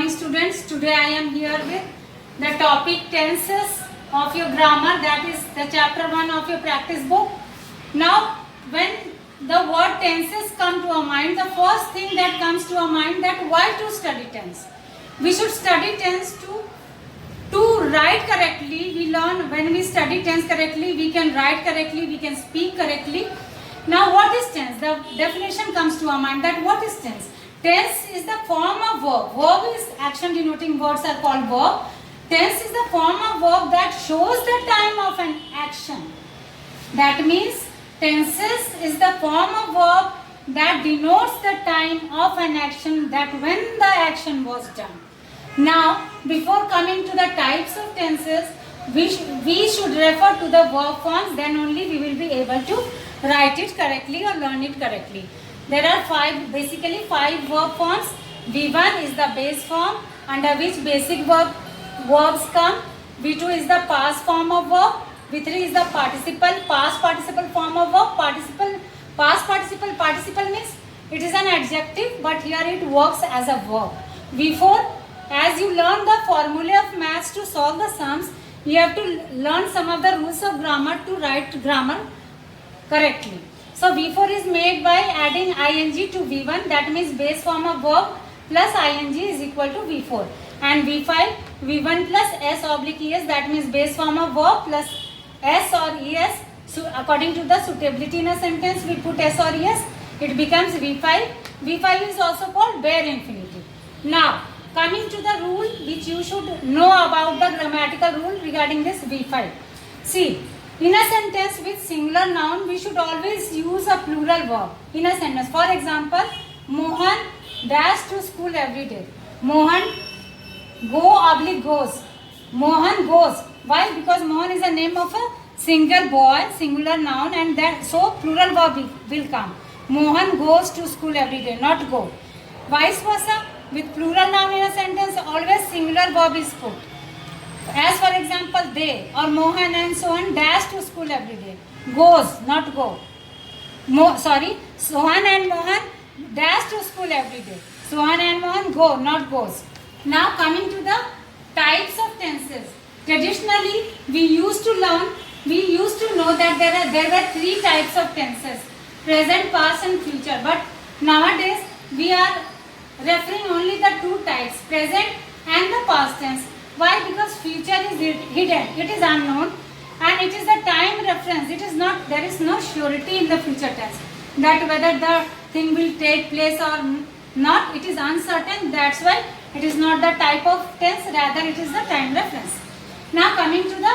morning students. Today I am here with the topic tenses of your grammar, that is the chapter 1 of your practice book. Now when the word tenses come to our mind, the first thing that comes to our mind, that why to study tense. We should study tense to write correctly. We learn when we study tense correctly, we can write correctly, we can speak correctly. Now what is tense? The definition comes to our mind, that what is tense? Tense is the form of verb. Verb is action denoting words are called verb. Tense is the form of verb that shows the time of an action. That means tenses is the form of verb that denotes the time of an action, that when the action was done. Now before coming to the types of tenses, we should refer to the verb forms, then only we will be able to write it correctly or learn it correctly. There are basically five verb forms. V1 is the base form under which basic verbs come. V2 is the past form of verb. V3 is the past participle form of verb. Past participle means it is an adjective, but here it works as a verb. V4, as you learn the formula of maths to solve the sums, you have to learn some of the rules of grammar to write grammar correctly. So V4 is made by adding ing to V1, that means base form of verb plus ing is equal to V4. And V5, V1 plus s oblique es, that means base form of verb plus s or es. So according to the suitability in a sentence, we put s or es, it becomes V5. V5 is also called bare infinitive. Now coming to the rule which you should know about, the grammatical rule regarding this V5. See, in a sentence with singular noun, we should always use a plural verb in a sentence. For example, Mohan dash to school every day. Mohan goes. Mohan goes. Why? Because Mohan is the name of a single boy, singular noun, and that so plural verb will come. Mohan goes to school every day, not go. Vice versa, with plural noun in a sentence, always singular verb is put. As for example, they or Mohan and so on dash to school every day. Goes, not go. Sohan and Mohan dash to school every day. Sohan and Mohan go, not goes. Now coming to the types of tenses. Traditionally, we used to know that there were three types of tenses: present, past and future. But nowadays, we are referring only the two types, present and the past tense. Why? Because future is hidden, it is unknown, and it is a time reference. It is not, there is no surety in the future tense that whether the thing will take place or not. It is uncertain. That's why it is not the type of tense, rather it is the time reference. Now coming to the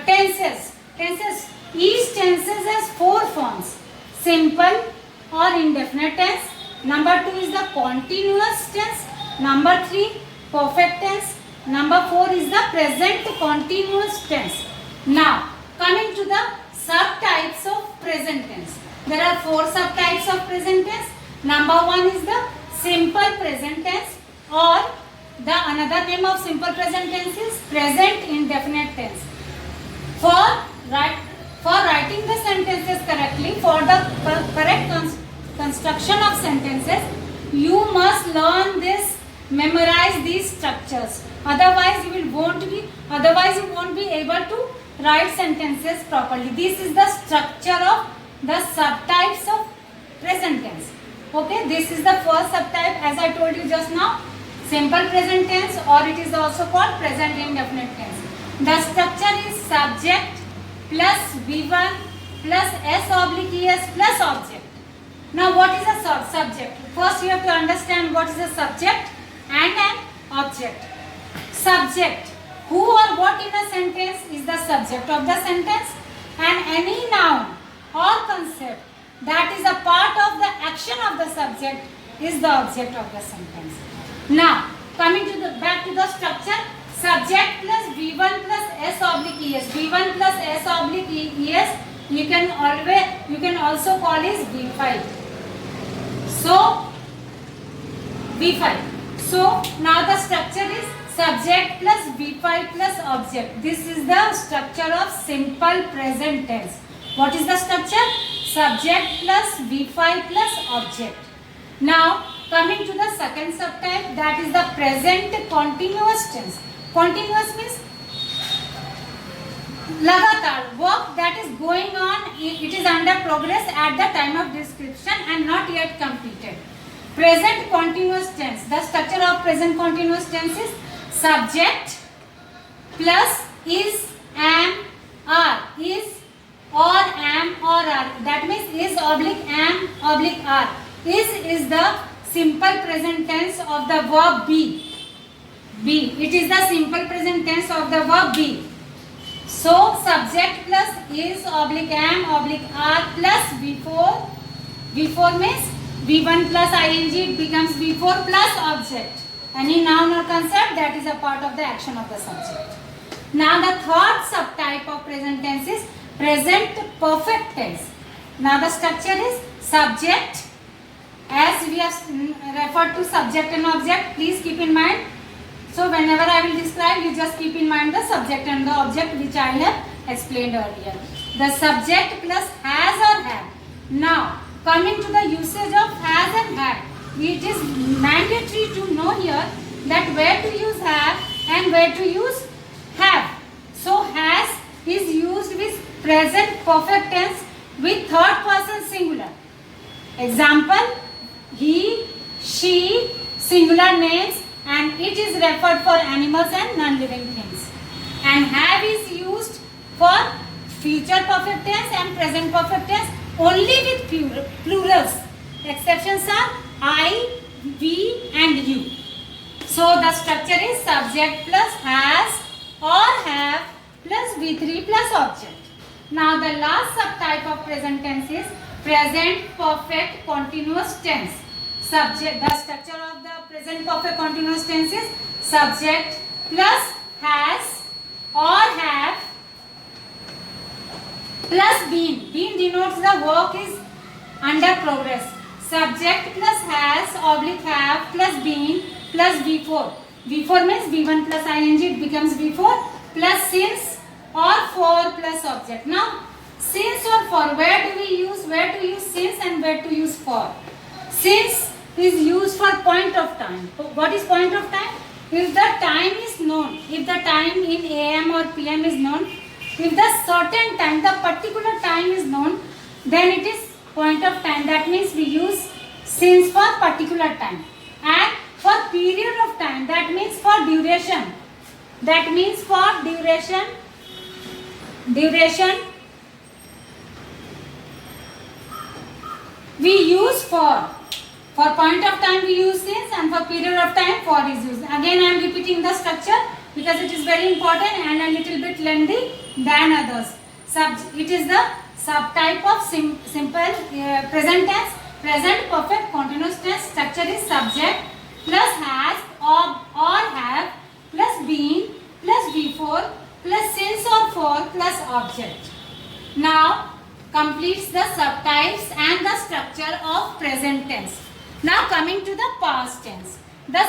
tenses. Each tenses has four forms: simple or indefinite tense. Number 2 is the continuous tense. Number 3, perfect tense. Number 4 is the present continuous tense. Now coming to the subtypes of present tense. There are 4 subtypes of present tense. Number 1 is the simple present tense, or the another name of simple present tense is present indefinite tense. For writing the sentences correctly, for the correct construction of sentences, you must learn this, memorize these structures. Otherwise you won't be able to write sentences properly. This is the structure of the subtypes of present tense. Okay, this is the first subtype, as I told you just now, simple present tense, or it is also called present indefinite tense. The structure is subject plus V1 plus s oblique es plus object. Now what is a subject? First you have to understand what is a subject and an object. Subject, who or what in a sentence is the subject of the sentence, and any noun or concept that is a part of the action of the subject is the object of the sentence. Now coming to back to the structure, subject plus V1 plus s oblique es. V1 plus s oblique es you can also call is V5. So V5. So now the structure is subject plus V5 plus object. This is the structure of simple present tense. What is the structure? Subject plus V5 plus object. Now coming to the second subtype, that is the present continuous tense. Continuous means लगातार, work that is going on, it is under progress at the time of description and not yet completed. Present continuous tense, the structure of present continuous tense is subject plus is, am, are, is or am or are, that means is oblique am oblique are. Is the simple present tense of the verb be. It is the simple present tense of the verb be. So subject plus is oblique am oblique are plus V4. V4 means V1 plus ing becomes V4 plus object. Any noun or concept that is a part of the action of the subject. Now the third subtype of present tense is present perfect tense. Now the structure is subject. As we have referred to subject and object, please keep in mind. So whenever I will describe, you just keep in mind the subject and the object which I have explained earlier. The subject plus has or have. Now coming to the usage of has and have, it is mandatory to know here that where to use have and where to use have. So has is used with present perfect tense with third person singular. Example, he, she, singular names, and it is referred for animals and non-living things. And have is used for future perfect tense and present perfect tense only with plurals. Exceptions are I, we and you. So the structure is subject plus has or have plus V3 plus object. Now the last subtype of present tense is present perfect continuous tense. Subject, the structure of the present perfect continuous tense is subject plus has or have plus been. Been denotes the work is under progress. Subject plus has oblique have plus been plus V4. V4 means V1 plus ing, it becomes V4 plus since or for plus object. Now since or for, where do we use? Where to use since and where to use for? Since is used for point of time. What is point of time? If the time is known, if the time in AM or PM is known, if the certain time, the particular time is known, then it is point of time. That means we use since for particular time. And for period of time, that means for duration. That means for duration, we use for. For point of time we use since and for period of time for is used. Again I am repeating the structure because it is very important and a little bit lengthy than others. It is the subtype of simple present tense. Present perfect continuous tense structure is subject plus has or have plus been plus V4 plus since or for plus object. Now completes the subtypes and the structure of present tense. Now coming to the past tense. The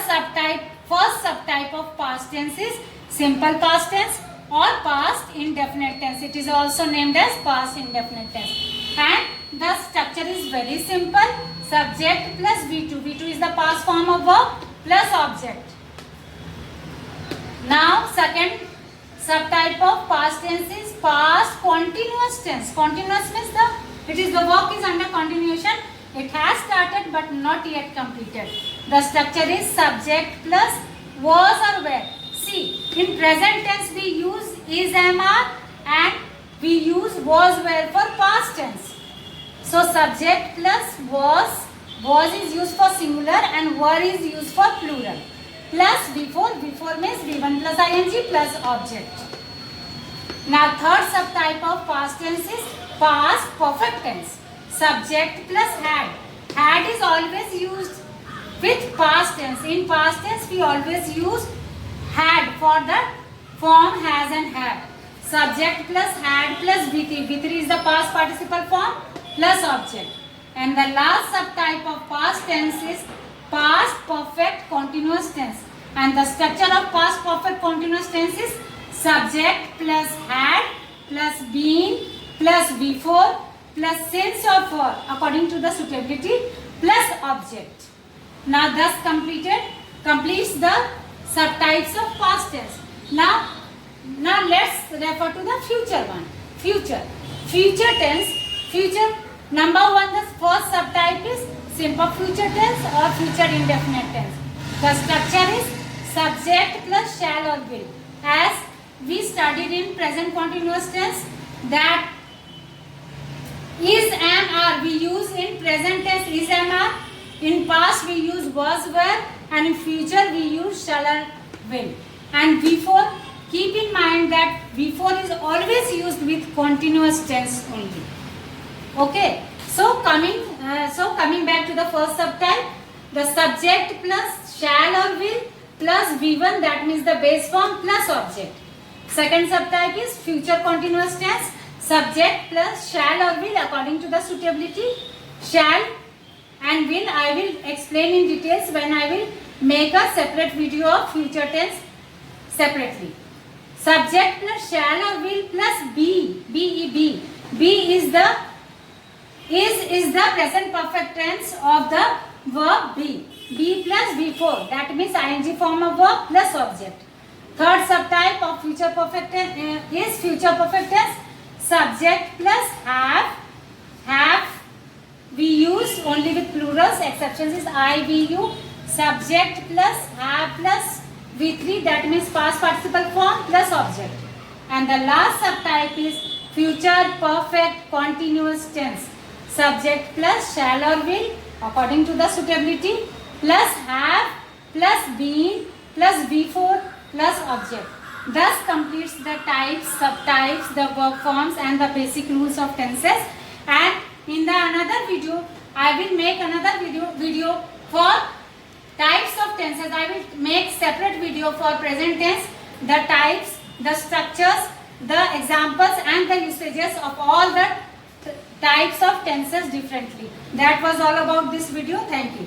first subtype of past tense is simple past tense or past indefinite tense. It is also named as past indefinite tense. And the structure is very simple. Subject plus V2. V2 is the past form of verb plus object. Now second subtype of past tense is past continuous tense. Continuous means the work is under continuation. It has started but not yet completed. The structure is subject plus was or were. See, in present tense we use is, am, are and we use was, were for past tense. So subject plus was is used for singular and were is used for plural. Plus V4 means V1 plus ing plus object. Now third subtype of past tense is past perfect tense. Subject plus had. Had is always used with past tense. In past tense we always use had for the form has and have. Subject plus had plus V3. V3 is the past participle form plus object. And the last subtype of past tense is past perfect continuous tense. And the structure of past perfect continuous tense is subject plus had plus been plus V4 plus since or for according to the suitability plus object. Now thus completes the subtypes of past tense. Now let's refer to the future one. Future tense. Future number one, the first subtype is simple future tense or future indefinite tense. The structure is subject plus shall or will. As we studied in present continuous tense, that is, am, are we use in present tense is, am, are. In past we use was, were, and in future we use shall or will. And before, keep in mind that before is always used with continuous tense only. Okay. So coming back to the first subtype, the subject plus shall or will plus V1, that means the base form plus object. Second subtype is future continuous tense, subject plus shall or will according to the suitability. Shall and will I will explain in details when I will make a separate video of future tense separately. Subject plus shall or will plus be is the present perfect tense of the verb be. Be plus before, that means ing form of verb plus object. Third subtype of future perfect tense is future perfect tense, subject plus have. Have we use only with plurals, exceptions is I, we, you. Subject plus have plus V3, that means past participle form plus object. And the last subtype is future perfect continuous tense, subject plus shall or will according to the suitability plus have plus been plus before plus object. Thus completes the types, subtypes, the verb forms and the basic rules of tenses. And in the another video, I will make another video for types of tenses. I will make separate video for present tense, the types, the structures, the examples and the usages of all the types of tenses differently. That was all about this video. Thank you.